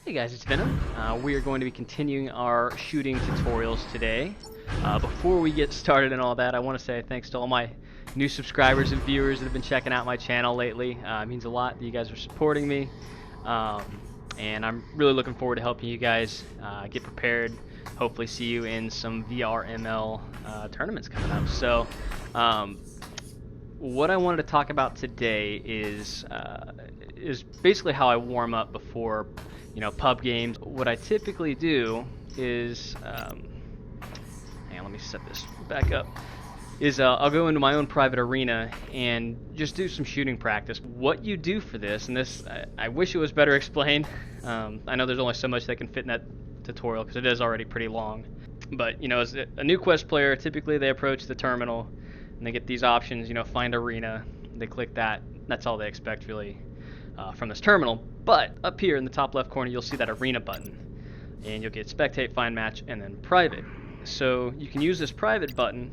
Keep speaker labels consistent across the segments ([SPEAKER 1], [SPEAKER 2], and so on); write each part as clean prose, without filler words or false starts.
[SPEAKER 1] Hey guys, it's Venom. We are going to be continuing our shooting tutorials today. Before we get started and all that, I want to say thanks to all my new subscribers and viewers that have been checking out my channel lately. It means a lot that you guys are supporting me, and I'm really looking forward to helping you guys get prepared. Hopefully see you in some VRML tournaments coming up. So what I wanted to talk about today is basically how I warm up before pub games. What I typically do is, hang on, let me set this back up, is I'll go into my own private arena and just do some shooting practice. What you do for this, and this, I wish it was better explained. I know there's only so much that can fit in that tutorial because it is already pretty long. But, as a new Quest player, typically they approach the terminal and they get these options, find arena, they click that, that's all they expect really from this terminal. But up here in the top left corner, you'll see that arena button, and you'll get spectate, find match, and then private. So you can use this private button,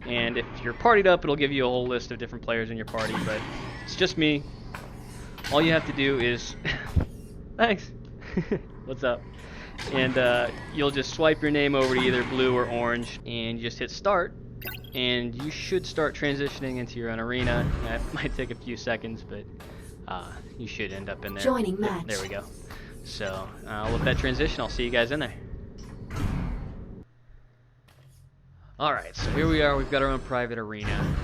[SPEAKER 1] and if you're partied up, it'll give you a whole list of different players in your party, but it's just me. All you have to do is, thanks, what's up? And you'll just swipe your name over to either blue or orange, and you just hit start, and you should start transitioning into your own arena. That might take a few seconds, but you should end up in there.
[SPEAKER 2] Joining match.
[SPEAKER 1] There we go. So with that transition, I'll see you guys in there. Alright, so here we are. We've got our own private arena.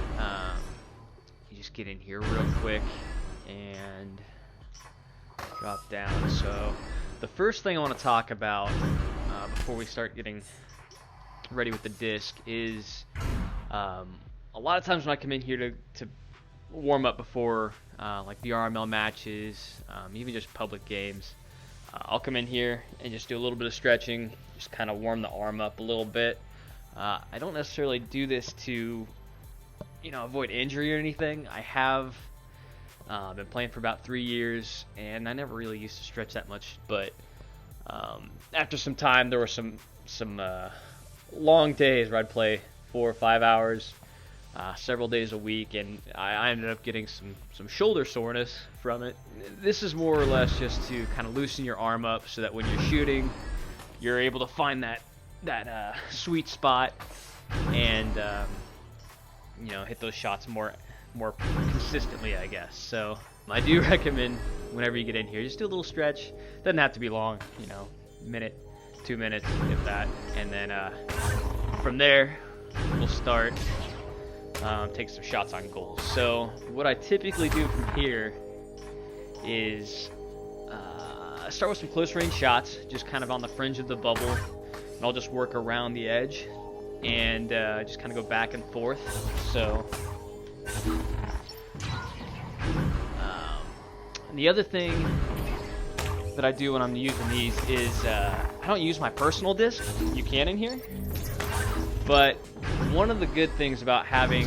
[SPEAKER 1] You just get in here real quick and drop down. So the first thing I want to talk about before we start getting ready with the disc is a lot of times when I come in here to warm up before like VRML matches, even just public games, I'll come in here and just do a little bit of stretching, just kind of warm the arm up a little bit. I don't necessarily do this to avoid injury or anything. I have been playing for about 3 years, and I never really used to stretch that much, but after some time there were some long days where I'd play 4 or 5 hours several days a week, and I ended up getting some shoulder soreness from it. This is more or less just to kind of loosen your arm up so that when you're shooting, you're able to find that sweet spot and hit those shots more consistently, I guess. So I do recommend whenever you get in here, just do a little stretch. Doesn't have to be long, minute, 2 minutes, if that, and then from there we'll start. Take some shots on goals. So what I typically do from here is start with some close range shots, just kind of on the fringe of the bubble, and I'll just work around the edge and just kind of go back and forth. So and the other thing that I do when I'm using these is I don't use my personal disc. You can in here, but one of the good things about having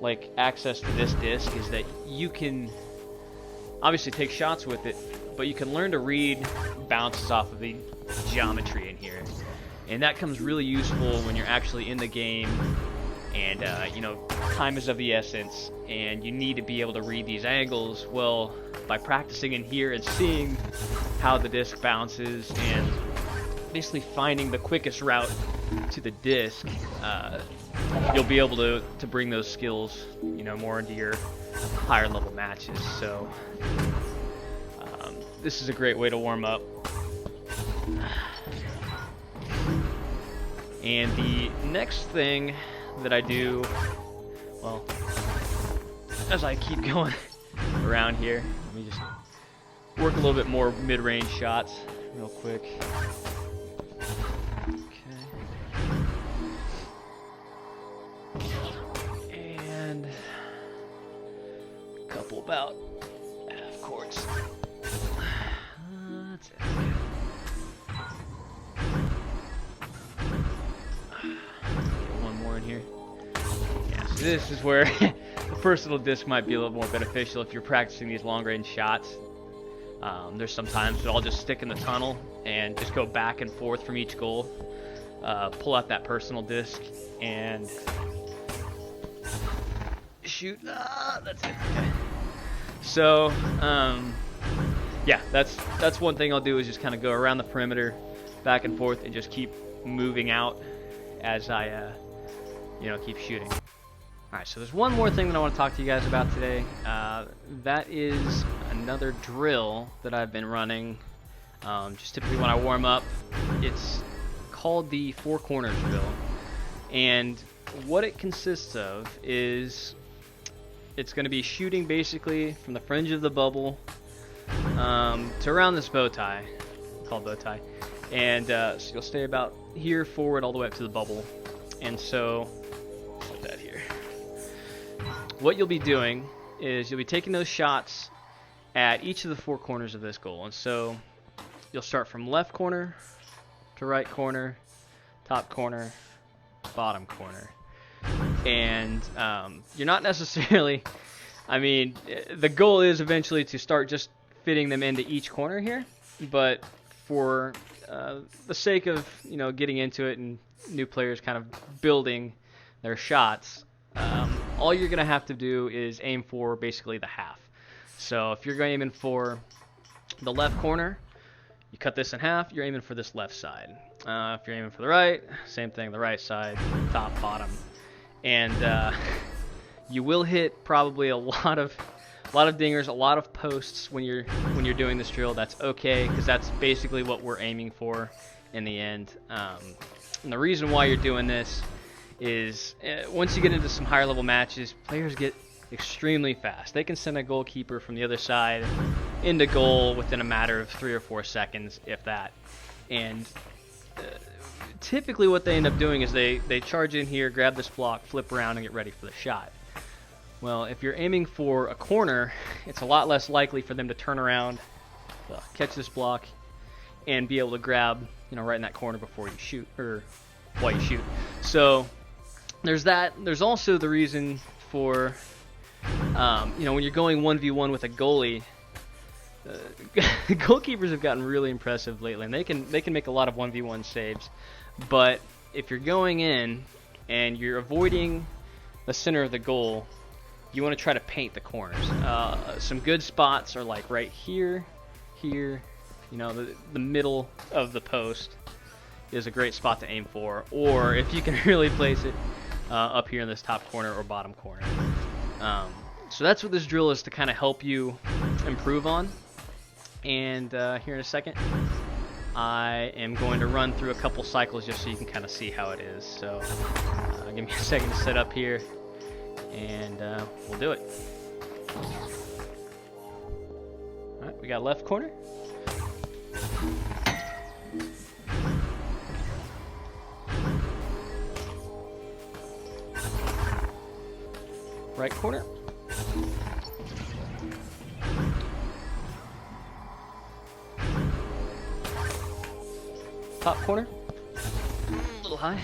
[SPEAKER 1] like access to this disc is that you can obviously take shots with it, but you can learn to read bounces off of the geometry in here, and that comes really useful when you're actually in the game and time is of the essence and you need to be able to read these angles. Well, by practicing in here and seeing how the disc bounces and basically finding the quickest route to the disc, you'll be able to bring those skills more into your higher level matches. So this is a great way to warm up. And the next thing that I do, well, as I keep going around here, let me just work a little bit more mid-range shots real quick. And a couple about half courts. That's it. Get one more in here. Yeah, so this is where the personal disc might be a little more beneficial if you're practicing these long-range shots. There's some times that I'll just stick in the tunnel and just go back and forth from each goal. Pull out that personal disc and shoot. That's it. Okay. So yeah, that's one thing I'll do is just kind of go around the perimeter, back and forth, and just keep moving out as I, keep shooting. All right, so there's one more thing that I want to talk to you guys about today. That is another drill that I've been running, just typically when I warm up. It's called the Four Corners drill, and what it consists of is it's going to be shooting basically from the fringe of the bubble to around this bow tie, called bow tie, and so you'll stay about here forward all the way up to the bubble. And so put that here. What you'll be doing is you'll be taking those shots at each of the four corners of this goal. And so you'll start from left corner to right corner, top corner, bottom corner. And you're not necessarily, the goal is eventually to start just fitting them into each corner here, but for the sake of getting into it and new players kind of building their shots, all you're going to have to do is aim for basically the half. So if you're aiming for the left corner, you cut this in half, you're aiming for this left side. If you're aiming for the right, same thing, the right side, top, bottom. And you will hit probably a lot of dingers, a lot of posts when you're doing this drill. That's okay, because that's basically what we're aiming for in the end. And the reason why you're doing this is once you get into some higher level matches, players get extremely fast. They can send a goalkeeper from the other side into goal within a matter of 3 or 4 seconds, if that. And typically what they end up doing is they charge in here, grab this block, flip around, and get ready for the shot. Well, if you're aiming for a corner, it's a lot less likely for them to turn around, catch this block, and be able to grab, right in that corner before you shoot, or while you shoot. So there's that. There's also the reason for, when you're going 1v1 with a goalie, goalkeepers have gotten really impressive lately, and they can make a lot of 1v1 saves. But if you're going in and you're avoiding the center of the goal, you want to try to paint the corners. Some good spots are like right here, the middle of the post is a great spot to aim for. Or if you can really place it up here in this top corner or bottom corner. So that's what this drill is to kind of help you improve on. And here in a second, I am going to run through a couple cycles just so you can kind of see how it is. So give me a second to set up here, and we'll do it. Alright, we got left corner. Right corner. Top corner. A little high.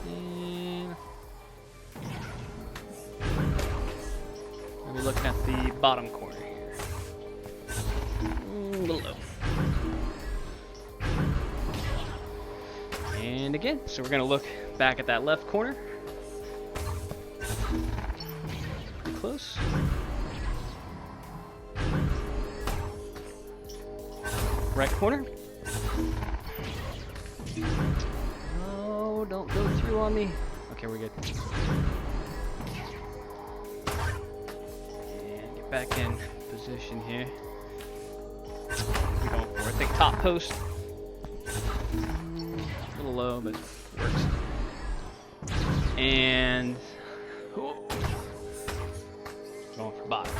[SPEAKER 1] And we're looking at the bottom corner here. A little low. And again, so we're going to look back at that left corner. Pretty close. Right corner. Oh, don't go through on me. Okay, we're good. And get back in position here. We're going for it. Think top post. A little low, but it works. And going for bottom.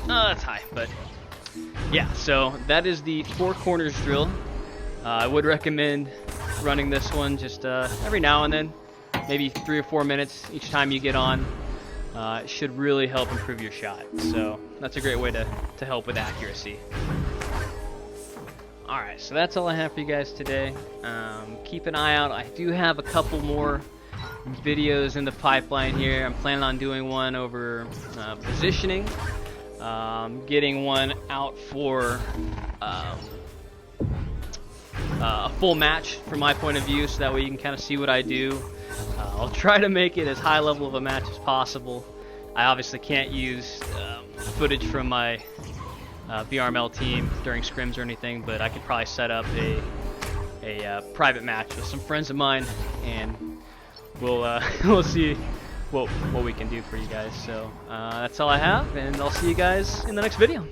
[SPEAKER 1] Oh, that's high, but yeah, so that is the four corners drill. I would recommend running this one just every now and then, maybe 3 or 4 minutes each time you get on. It should really help improve your shot. So that's a great way to help with accuracy. Alright, so that's all I have for you guys today. Keep an eye out. I do have a couple more videos in the pipeline here. I'm planning on doing one over positioning. Getting one out for a full match from my point of view, so that way you can kind of see what I do. I'll try to make it as high level of a match as possible. I obviously can't use footage from my VRML team during scrims or anything, but I could probably set up a private match with some friends of mine, and we'll we'll see what we can do for you guys. So that's all I have, and I'll see you guys in the next video.